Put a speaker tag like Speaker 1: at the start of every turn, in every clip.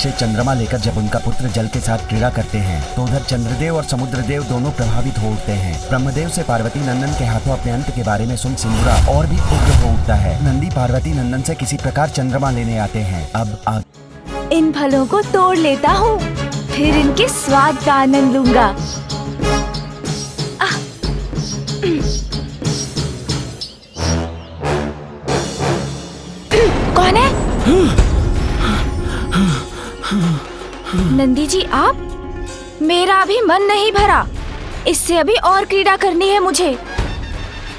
Speaker 1: से चंद्रमा लेकर जब उनका पुत्र जल के साथ क्रीड़ा करते हैं तो उधर चंद्रदेव और समुद्रदेव दोनों प्रभावित हो उठते हैं। ब्रह्मदेव से पार्वती नंदन के हाथों अपने अंत के बारे में सुन सिंदूरा और भी उग्र हो उठता है। नंदी पार्वती नंदन से किसी प्रकार चंद्रमा लेने आते हैं। अब
Speaker 2: इन फलों को तोड़ लेता हूँ, फिर इनके स्वाद का आनंद लूंगा। कौन है? नंदी जी आप? मेरा अभी मन नहीं भरा, इससे अभी और क्रीड़ा करनी है मुझे,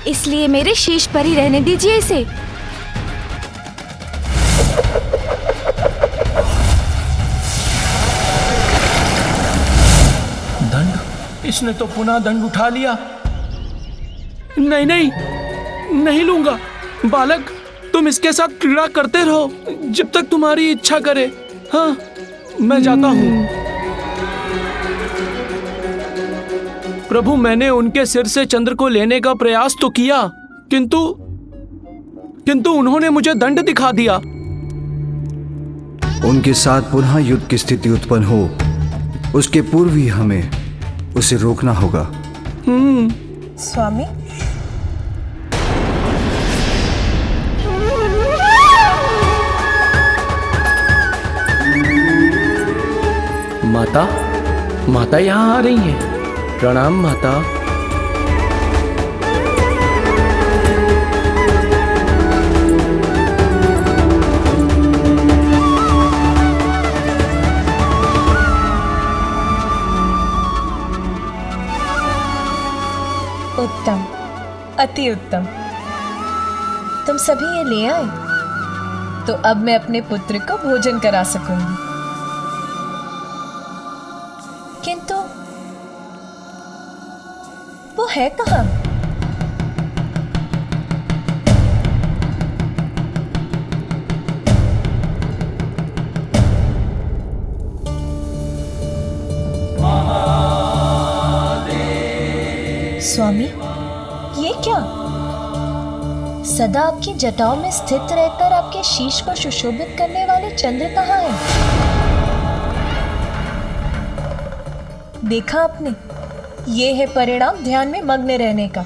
Speaker 2: इसलिए मेरे शीश पर ही रहने दीजिए इसे।
Speaker 3: दंड? इसने तो पुनः दंड उठा लिया। नहीं नहीं, नहीं लूंगा। बालक, तुम इसके साथ क्रीड़ा करते रहो जब तक तुम्हारी इच्छा करे। हाँ, मैं जाता हूँ। प्रभु, मैंने उनके सिर से चंद्र को लेने का प्रयास तो किया, किंतु उन्होंने मुझे दंड दिखा दिया।
Speaker 4: उनके साथ पुनः युद्ध की स्थिति उत्पन्न हो, उसके पूर्व ही हमें उसे रोकना होगा।
Speaker 5: स्वामी,
Speaker 3: माता यहाँ आ रही हैं। प्रणाम माता।
Speaker 5: उत्तम, अति उत्तम। तुम सभी ये ले आए, तो अब मैं अपने पुत्र को भोजन करा सकूंगी। किंतु वो है कहाँ? स्वामी, ये क्या? सदा आपकी जटाओं में स्थित रहकर आपके शीश को सुशोभित करने वाले चंद्र कहाँ हैं? देखा आपने, ये है परिणाम ध्यान में मग्न रहने का।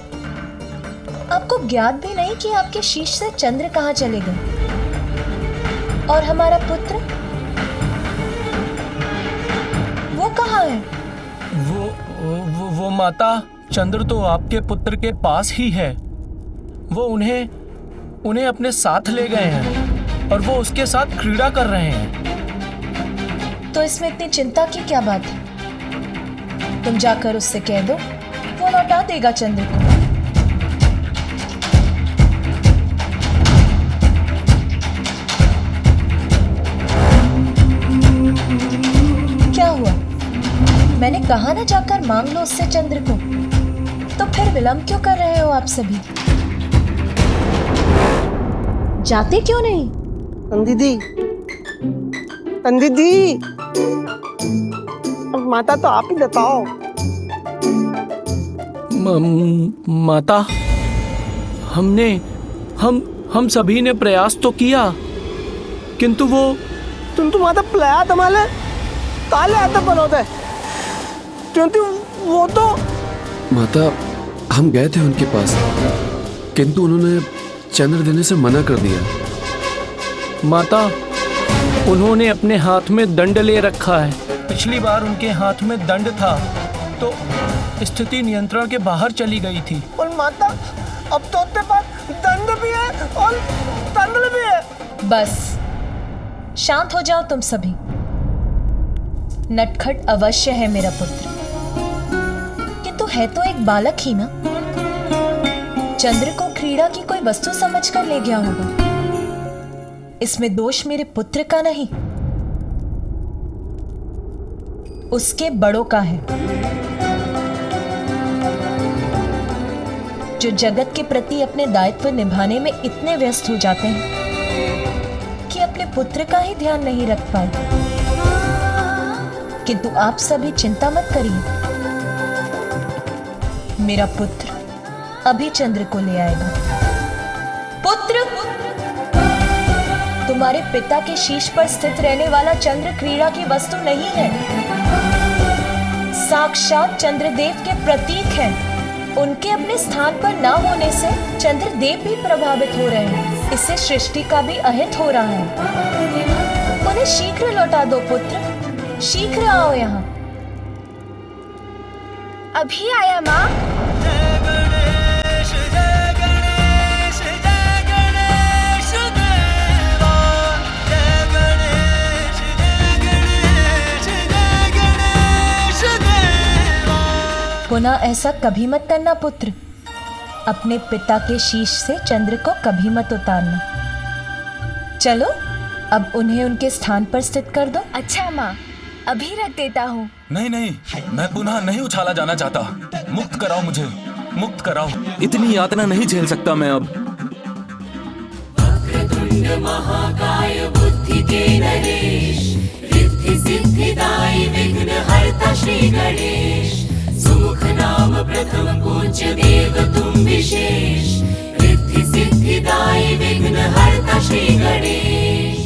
Speaker 5: आपको ज्ञात भी नहीं कि आपके शीश से चंद्र कहाँ चले गए। और हमारा पुत्र, वो कहाँ है?
Speaker 3: वो माता, चंद्र तो आपके पुत्र के पास ही है। वो उन्हें अपने साथ ले गए हैं और वो उसके साथ क्रीड़ा कर रहे हैं।
Speaker 5: तो इसमें इतनी चिंता की क्या बात है? तुम जाकर उससे कह दो, वो लौटा देगा चंद्र को। क्या हुआ? मैंने कहा ना जाकर मांग लो उससे चंद्र को। तो फिर विलंब क्यों कर रहे हो आप सभी? जाते क्यों नहीं?
Speaker 6: दीदी, माता तो आप ही बताओ।
Speaker 3: माता, हम सभी ने प्रयास तो किया, किंतु वो
Speaker 6: तुम माता प्लया तमाले ताले आता बनोते, क्योंकि वो तो
Speaker 7: माता, हम गए थे उनके पास, किंतु उन्होंने चंद्र देने से मना कर दिया।
Speaker 3: माता, उन्होंने अपने हाथ में दंड ले रखा है। पिछली बार उनके हाथ में दंड था तो स्थिति नियंत्रण के बाहर चली गई थी।
Speaker 6: और माता, अब तो उसके पास दंड भी है और तंत्र भी है।
Speaker 5: बस शांत हो जाओ तुम सभी। नटखट अवश्य है मेरा पुत्र, किंतु है तो एक बालक ही ना। चंद्र को क्रीड़ा की कोई वस्तु समझकर ले गया होगा। इसमें दोष मेरे पुत्र का नहीं, उसके बड़ों का है, जो जगत के प्रति अपने दायित्व निभाने में इतने व्यस्त हो जाते हैं कि अपने पुत्र का ही ध्यान नहीं रख पाए। किंतु आप सभी चिंता मत करिए, मेरा पुत्र अभी चंद्र को ले आएगा। पुत्र, तुम तुम्हारे पिता के शीश पर स्थित रहने वाला चंद्र क्रीड़ा की वस्तु नहीं है, साक्षात चंद्रदेव के प्रतीक हैं। उनके अपने स्थान पर न होने से चंद्रदेव भी प्रभावित हो रहे हैं। इससे सृष्टि का भी अहित हो रहा है। उन्हें शीघ्र लौटा दो पुत्र, शीघ्र आओ यहाँ।
Speaker 2: अभी आया माँ।
Speaker 5: पुनः ऐसा कभी मत करना पुत्र। अपने पिता के शीश से चंद्र को कभी मत उतारना। चलो अब उन्हें उनके स्थान पर स्थित कर दो।
Speaker 2: अच्छा माँ, अभी रख देता हूँ।
Speaker 8: नहीं नहीं, मैं पुनः नहीं उछाला जाना चाहता। मुक्त कराओ मुझे, मुक्त कराओ। इतनी यातना नहीं झेल सकता मैं अब।
Speaker 9: वक्रतुंड महाकाय बुद्धि के नरेश, रिद्धि सिद्धिदायी विघ्नहर्ता श्री गणेश। सुमुख नाम प्रथम पूज्य देव तुम विशेष, रिद्धि सिद्धिदायी विघ्नहर्ता श्री गणेश।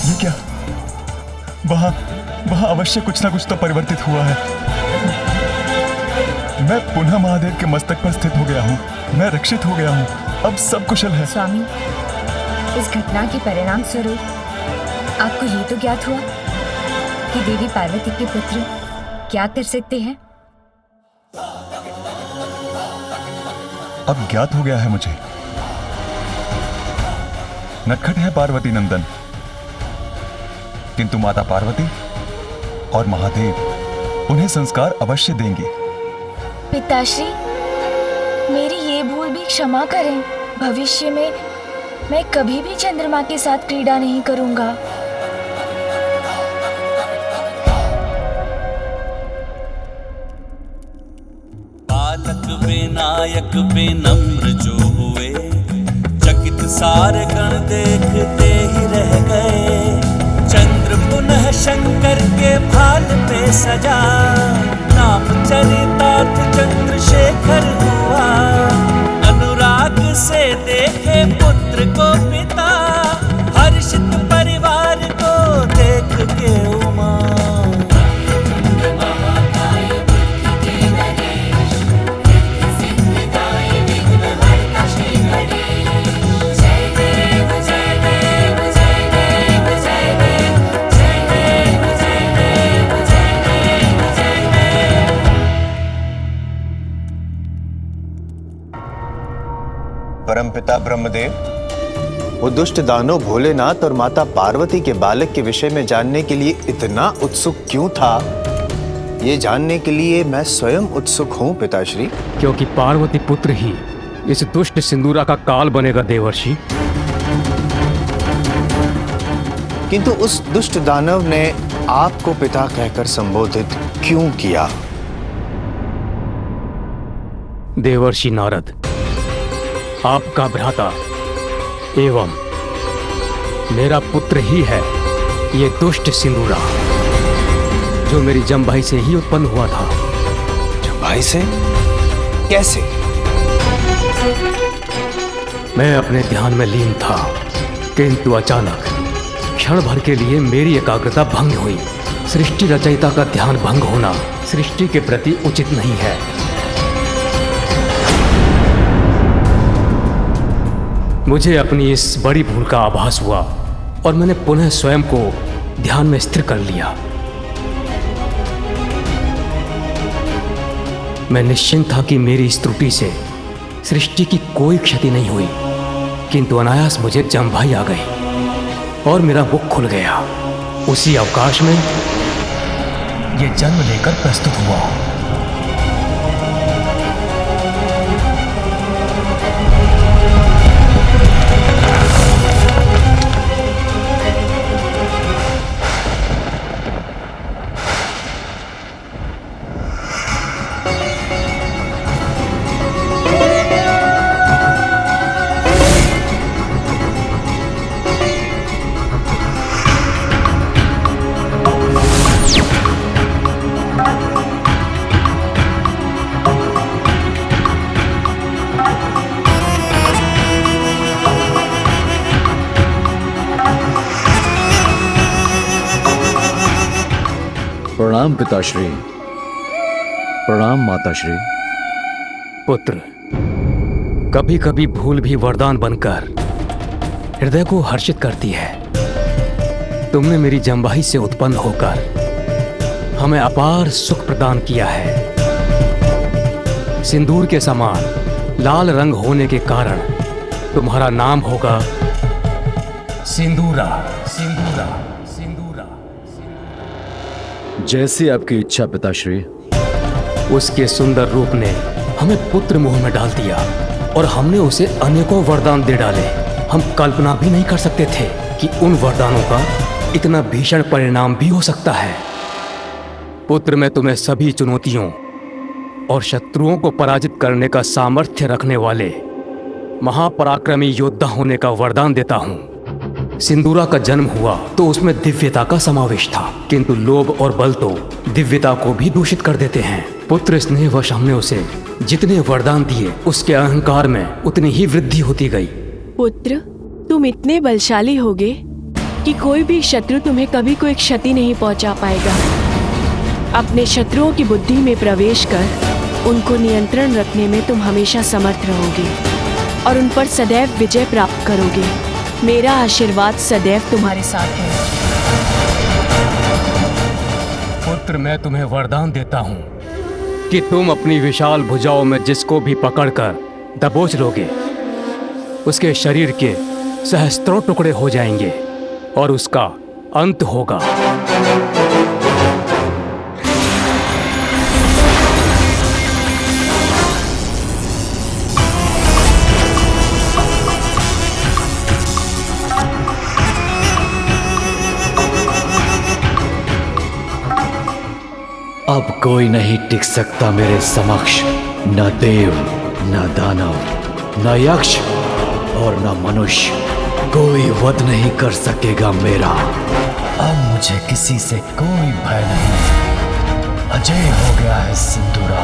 Speaker 10: ये क्या? वहाँ अवश्य कुछ ना कुछ तो परिवर्तित हुआ है। मैं पुनः महादेव के मस्तक पर स्थित हो गया हूँ। मैं रक्षित हो गया हूँ। अब सब कुशल है।
Speaker 2: स्वामी, इस घटना के परिणाम स्वरूप आपको ये तो ज्ञात हुआ कि देवी पार्वती के पुत्र क्या कर सकते हैं।
Speaker 10: अब ज्ञात हो गया है मुझे। नटखट है पार्वती नंदन, किंतु माता पार्वती और महादेव उन्हें संस्कार अवश्य देंगे।
Speaker 2: पिताश्री, मेरी ये भूल भी क्षमा करें। भविष्य में मैं कभी भी चंद्रमा के साथ क्रीड़ा नहीं करूंगा।
Speaker 11: बालक विनायक विनम्र जो हुए, चकित सारे गण देखते ही रह गए। चंद्र पुनः शंकर के भाल पे सजा, नाम चरितार्थ चंद्रशेखर हुआ। अनुराग से देखे पुत्र को पिता, हर्षित परिवार को देख के उमा।
Speaker 12: परमपिता ब्रह्मदेव, वो दुष्ट दानव भोलेनाथ और माता पार्वती के बालक के विषय में जानने के लिए इतना उत्सुक क्यों था, ये जानने के लिए मैं स्वयं उत्सुक हूँ पिताश्री।
Speaker 13: क्योंकि पार्वती पुत्र ही इस दुष्ट सिंदूरा का काल बनेगा देवर्षि।
Speaker 12: किंतु उस दुष्ट दानव ने आपको पिता कहकर संबोधित क्यों किया?
Speaker 13: देवर्षि नारद, आपका भ्राता एवं मेरा पुत्र ही है ये दुष्ट सिंदूरा, जो मेरी जमभाई से ही उत्पन्न हुआ था।
Speaker 12: जमभाई से? कैसे?
Speaker 13: मैं अपने ध्यान में लीन था, किंतु अचानक क्षण भर के लिए मेरी एकाग्रता भंग हुई। सृष्टि रचयिता का ध्यान भंग होना सृष्टि के प्रति उचित नहीं है। मुझे अपनी इस बड़ी भूल का आभास हुआ और मैंने पुनः स्वयं को ध्यान में स्थिर कर लिया। मैं निश्चिंत था कि मेरी इस त्रुटि से सृष्टि की कोई क्षति नहीं हुई, किंतु अनायास मुझे जमभाई आ गई और मेरा मुख खुल गया। उसी अवकाश में ये जन्म लेकर प्रस्तुत हुआ।
Speaker 4: प्रणाम पिताश्री। प्रणाम माताश्री।
Speaker 13: पुत्र, कभी कभी भूल भी वरदान बनकर हृदय को हर्षित करती है। तुमने मेरी जंबाही से उत्पन्न होकर हमें अपार सुख प्रदान किया है। सिंदूर के समान लाल रंग होने के कारण तुम्हारा नाम होगा सिंदूरा। सिंदूरा, सिंदूरा।
Speaker 4: जैसी आपकी इच्छा पिताश्री।
Speaker 13: उसके सुंदर रूप ने हमें पुत्र मुंह में डाल दिया और हमने उसे अनेकों वरदान दे डाले। हम कल्पना भी नहीं कर सकते थे कि उन वरदानों का इतना भीषण परिणाम भी हो सकता है। पुत्र, मैं तुम्हें सभी चुनौतियों और शत्रुओं को पराजित करने का सामर्थ्य रखने वाले महापराक्रमी योद्धा होने का वरदान देता हूँ। सिंदूरा का जन्म हुआ तो उसमें दिव्यता का समावेश था, किंतु लोभ और बल तो दिव्यता को भी दूषित कर देते हैं। पुत्र, स्नेहवश हमने उसे जितने वरदान दिए उसके अहंकार में उतनी ही वृद्धि होती गई।
Speaker 14: पुत्र, तुम इतने बलशाली होगे कि कोई भी शत्रु तुम्हें कभी कोई क्षति नहीं पहुंचा पाएगा। अपने शत्रुओं की बुद्धि में प्रवेश कर उनको नियंत्रण रखने में तुम हमेशा समर्थ रहोगे और उन पर सदैव विजय प्राप्त करोगे। मेरा आशीर्वाद सदैव तुम्हारे साथ है।
Speaker 13: पुत्र, मैं तुम्हें वरदान देता हूँ कि तुम अपनी विशाल भुजाओं में जिसको भी पकड़कर दबोच लोगे उसके शरीर के सहस्त्रों टुकड़े हो जाएंगे और उसका अंत होगा।
Speaker 4: अब कोई नहीं टिक सकता मेरे समक्ष, न देव, न दानव, न यक्ष और न मनुष्य। कोई वध नहीं कर सकेगा मेरा।
Speaker 1: अब मुझे किसी से कोई भय नहीं। अजय हो गया है सिंदूरा।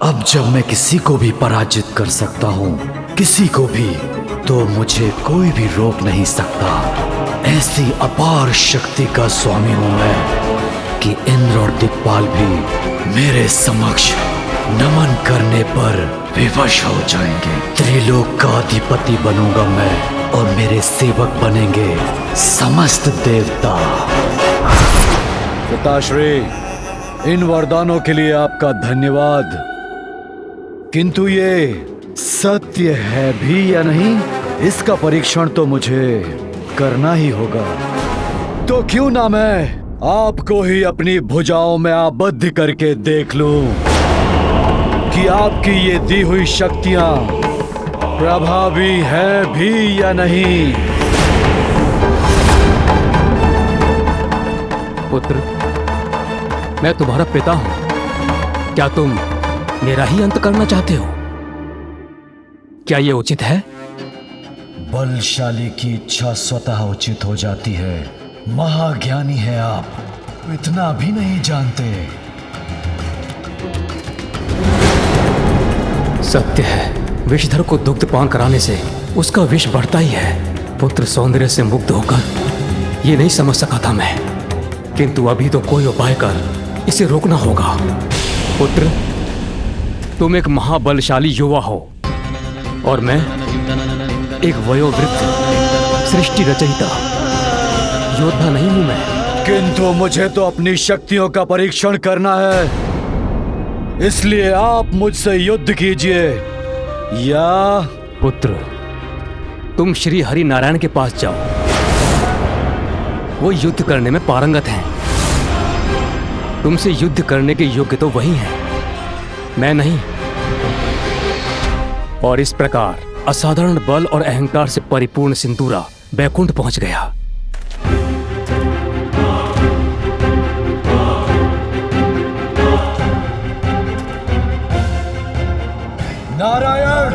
Speaker 4: अब जब मैं किसी को भी पराजित कर सकता हूँ, किसी को भी, तो मुझे कोई भी रोक नहीं सकता। ऐसी अपार शक्ति का स्वामी हूं मैं कि इंद्र और दिक्पाल भी मेरे समक्ष नमन करने पर विवश हो जाएंगे। त्रिलोक का अधिपति बनूंगा मैं और मेरे सेवक बनेंगे समस्त देवता। पिताश्री, इन वरदानों के लिए आपका धन्यवाद, किंतु ये सत्य है भी या नहीं, इसका परीक्षण तो मुझे करना ही होगा। तो क्यों ना मैं आपको ही अपनी भुजाओं में आबद्ध करके देख लूं कि आपकी ये दी हुई शक्तियां प्रभावी है भी या नहीं।
Speaker 13: पुत्र, मैं तुम्हारा पिता हूं। क्या तुम मेरा ही अंत करना चाहते हो? क्या ये उचित है?
Speaker 1: बलशाली की इच्छा स्वतः उचित हो जाती है। महाज्ञानी है आप, इतना भी नहीं जानते।
Speaker 13: सत्य है, विषधर को दुग्ध पान कराने से उसका विष बढ़ता ही है। पुत्र, सौंदर्य से मुग्ध होकर ये नहीं समझ सका था मैं, किंतु अभी तो कोई उपाय कर इसे रोकना होगा। पुत्र, तुम एक महाबलशाली युवा हो और मैं एक वयोवृद्ध सृष्टि रचयिता योद्धा नहीं हूं मैं।
Speaker 4: किंतु मुझे तो अपनी शक्तियों का परीक्षण करना है, इसलिए आप मुझसे युद्ध कीजिए। या
Speaker 13: पुत्र, तुम श्री हरि नारायण के पास जाओ, वो युद्ध करने में पारंगत हैं। तुमसे युद्ध करने के योग्य तो वही हैं, मैं नहीं। और इस प्रकार असाधारण बल और अहंकार से परिपूर्ण सिंदूरा बैकुंठ पहुंच गया।
Speaker 4: नारायण,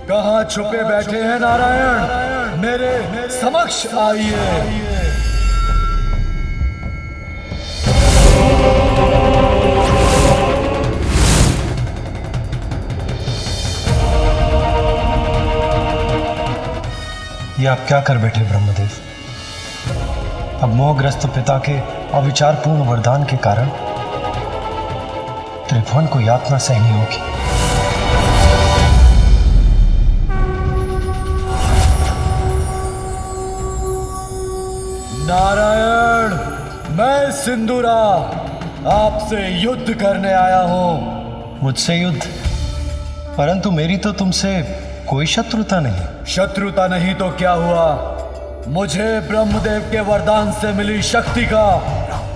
Speaker 4: कहाँ छुपे बैठे हैं नारायण? मेरे समक्ष आइए।
Speaker 15: ये आप क्या कर बैठे ब्रह्मदेव? अब मोहग्रस्त पिता के अविचारपूर्ण वरदान के कारण त्रिभुवन को यातना सहनी होगी।
Speaker 4: नारायण, मैं सिंदूरा आपसे युद्ध करने आया हूं।
Speaker 15: मुझसे युद्ध? परंतु मेरी तो तुमसे कोई शत्रुता नहीं।
Speaker 4: शत्रुता नहीं तो क्या हुआ? मुझे ब्रह्मदेव के वरदान से मिली शक्ति का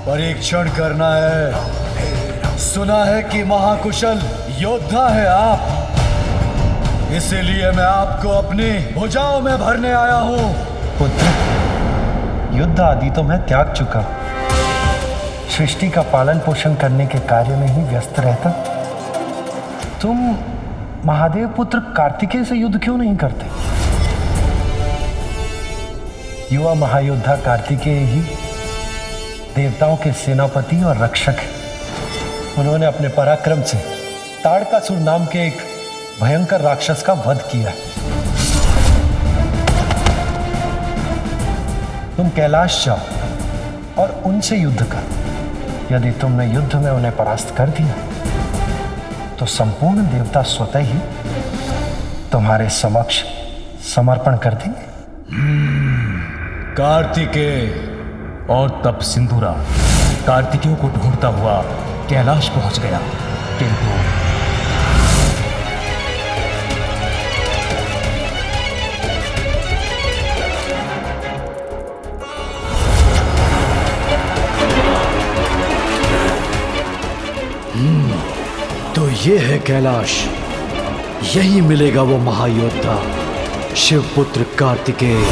Speaker 4: परीक्षण करना है। सुना है कि महाकुशल योद्धा है आप, इसीलिए मैं आपको अपनी भुजाओं में भरने आया हूं।
Speaker 15: पुत्र, युद्ध आदि तो मैं त्याग चुका। सृष्टि का पालन पोषण करने के कार्य में ही व्यस्त रहता। तुम महादेव पुत्र कार्तिकेय से युद्ध क्यों नहीं करते? युवा महायोद्धा कार्तिकेय ही देवताओं के सेनापति और रक्षक हैं। उन्होंने अपने पराक्रम से ताड़कासुर नाम के एक भयंकर राक्षस का वध किया। तुम कैलाश जाओ और उनसे युद्ध करो। यदि तुमने युद्ध में उन्हें परास्त कर दिया तो संपूर्ण देवता स्वतः ही तुम्हारे समक्ष समर्पण कर देंगे।
Speaker 13: कार्तिकेय। और तब सिंदूरा कार्तिकेय को ढूंढता हुआ कैलाश पहुंच गया, किंतु
Speaker 4: तो ये है कैलाश। यही मिलेगा वो महायोद्धा शिवपुत्र कार्तिकेय।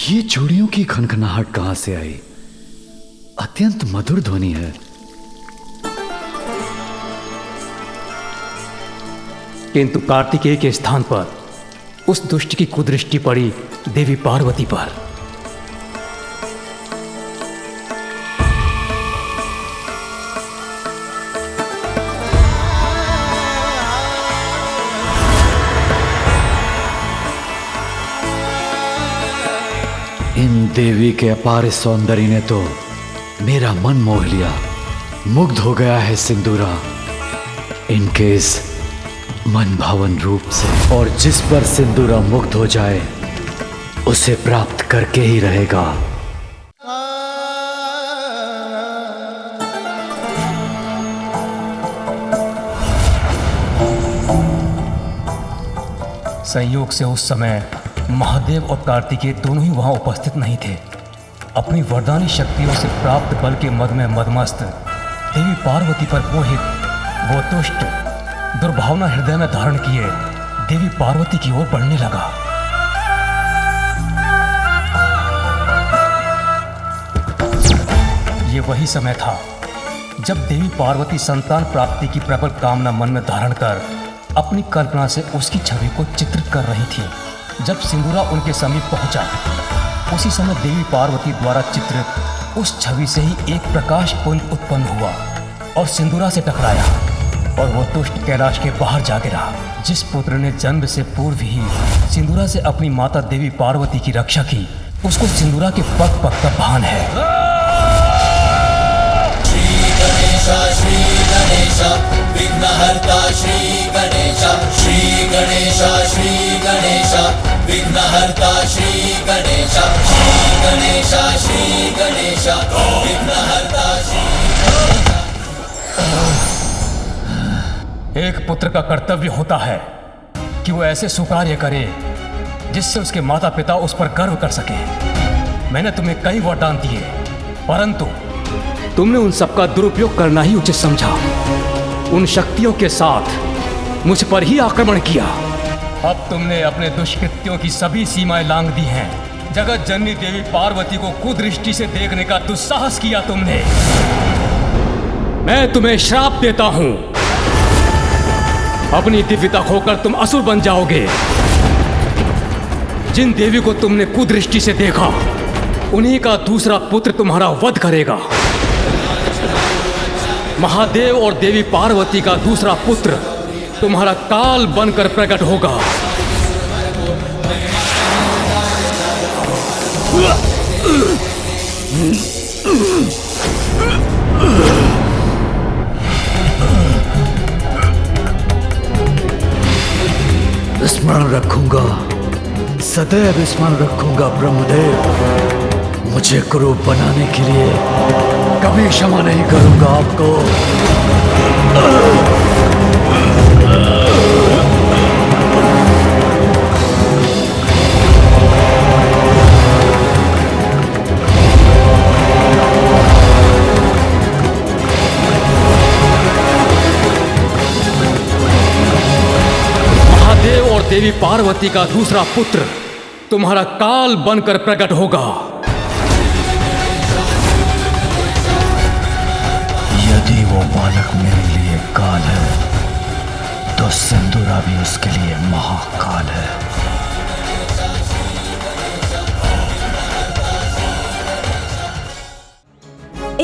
Speaker 4: ये चूड़ियों की खनखनाहट कहां से आई? अत्यंत मधुर ध्वनि है।
Speaker 13: किंतु कार्तिकेय के स्थान पर उस दुष्ट की कुदृष्टि पड़ी देवी पार्वती पर।
Speaker 4: इन देवी के अपार सौंदर्य ने तो मेरा मन मोह लिया। मुग्ध हो गया है सिंदूरा इनके इस मन भावन रूप से। और जिस पर सिंदूरा मुग्ध हो जाए उसे प्राप्त करके ही रहेगा।
Speaker 13: संयोग से उस समय महादेव और कार्तिकेय दोनों ही वहां उपस्थित नहीं थे। अपनी वरदानी शक्तियों से प्राप्त बल के मद में मदमस्त देवी पार्वती पर मोहित वो दुष्ट दुर्भावना हृदय में धारण किए देवी पार्वती की ओर बढ़ने लगा। ये वही समय था जब देवी पार्वती संतान प्राप्ति की प्रबल कामना मन में धारण कर अपनी कल्पना से उसकी छवि को चित्रित कर रही थी। जब सिंदूरा उनके समीप पहुंचा, उसी समय देवी पार्वती द्वारा चित्रित उस छवि से ही एक प्रकाश पुंज उत्पन्न हुआ और सिंदूरा से टकराया और वो दुष्ट कैलाश के बाहर जा गिरा। जिस पुत्र ने जन्म से पूर्व ही सिंदूरा से अपनी माता देवी पार्वती की रक्षा की, उसको सिंदूरा के पग पग का भान है।
Speaker 9: श्री गणेश विघ्नहर्ता श्री गणेश, श्री गणेश श्री गणेश विघ्नहर्ता श्री गणेश, श्री गणेश श्री गणेश विघ्नहर्ता श्री
Speaker 13: गणेश। एक पुत्र का कर्तव्य होता है कि वो ऐसे सुकार्य करे जिससे उसके माता पिता उस पर गर्व कर सके। मैंने तुम्हें कई वरदान दिए, परंतु तुमने उन सबका दुरुपयोग करना ही उचित समझा। उन शक्तियों के साथ मुझ पर ही आक्रमण किया। अब तुमने अपने दुष्कृत्यों की सभी सीमाएं लांघ दी हैं। जगत जननी देवी पार्वती को कुदृष्टि से देखने का दुस्साहस किया तुमने। मैं तुम्हें श्राप देता हूं, अपनी दिव्यता खोकर तुम असुर बन जाओगे। जिन देवी को तुमने कुदृष्टि से देखा, उन्हीं का दूसरा पुत्र तुम्हारा वध करेगा। महादेव और देवी पार्वती का दूसरा पुत्र तुम्हारा काल बनकर प्रकट होगा।
Speaker 4: स्मरण रखूंगा, सदैव स्मरण रखूंगा ब्रह्मदेव। मुझे कुरूप बनाने के लिए कभी क्षमा नहीं करूंगा आपको।
Speaker 13: महादेव और देवी पार्वती का दूसरा पुत्र तुम्हारा काल बनकर प्रकट होगा।
Speaker 4: यदि वो बालक मेरे लिए काल है, तो सिंदूरा भी उसके लिए महाकाल है।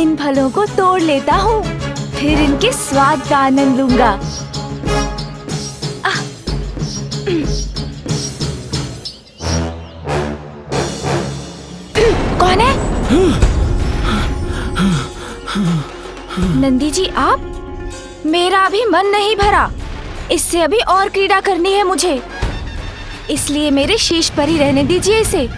Speaker 2: इन फलों को तोड़ लेता हूँ, फिर इनके स्वाद का आनंद लूंगा। कौन है? नंदी जी आप? मेरा अभी मन नहीं भरा, इससे अभी और क्रीड़ा करनी है मुझे, इसलिए मेरे शीश पर ही रहने दीजिए इसे।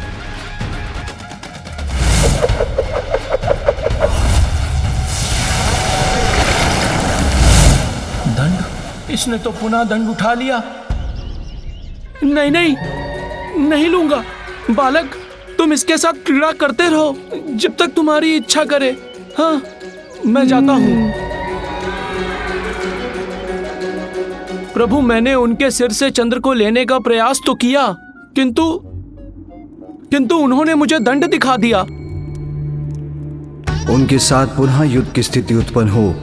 Speaker 3: दंड? इसने तो पुनः दंड उठा लिया। नहीं नहीं, नहीं लूंगा। बालक, तुम इसके साथ क्रीड़ा करते रहो जब तक तुम्हारी इच्छा करे। हाँ, मैं जाता हूँ। प्रभु, मैंने उनके सिर से चंद्र को लेने का प्रयास तो किया, किंतु उन्होंने मुझे दंड दिखा दिया।
Speaker 16: उनके साथ पुनः युद्ध की स्थिति उत्पन्न हो,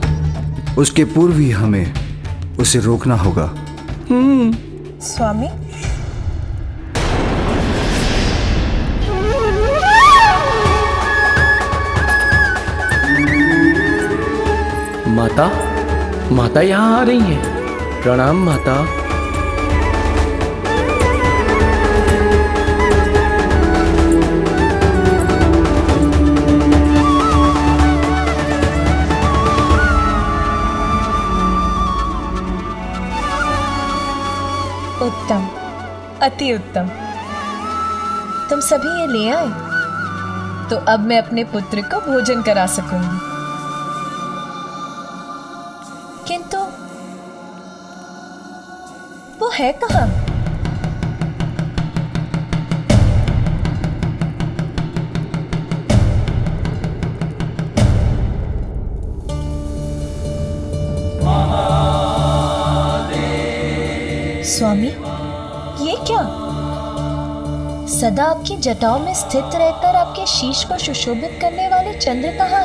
Speaker 16: उसके पूर्व ही हमें उसे रोकना होगा।
Speaker 5: स्वामी,
Speaker 3: माता, माता यहाँ आ रही हैं। प्रणाम माता।
Speaker 5: उत्तम, अति उत्तम। तुम सभी ये ले आए, तो अब मैं अपने पुत्र को भोजन करा सकूंगी। किंतु वो है कहाँ? स्वामी, ये क्या? सदा आपकी जटाओं में स्थित रहकर आपके शीश को सुशोभित करने वाले चंद्र कहाँ है?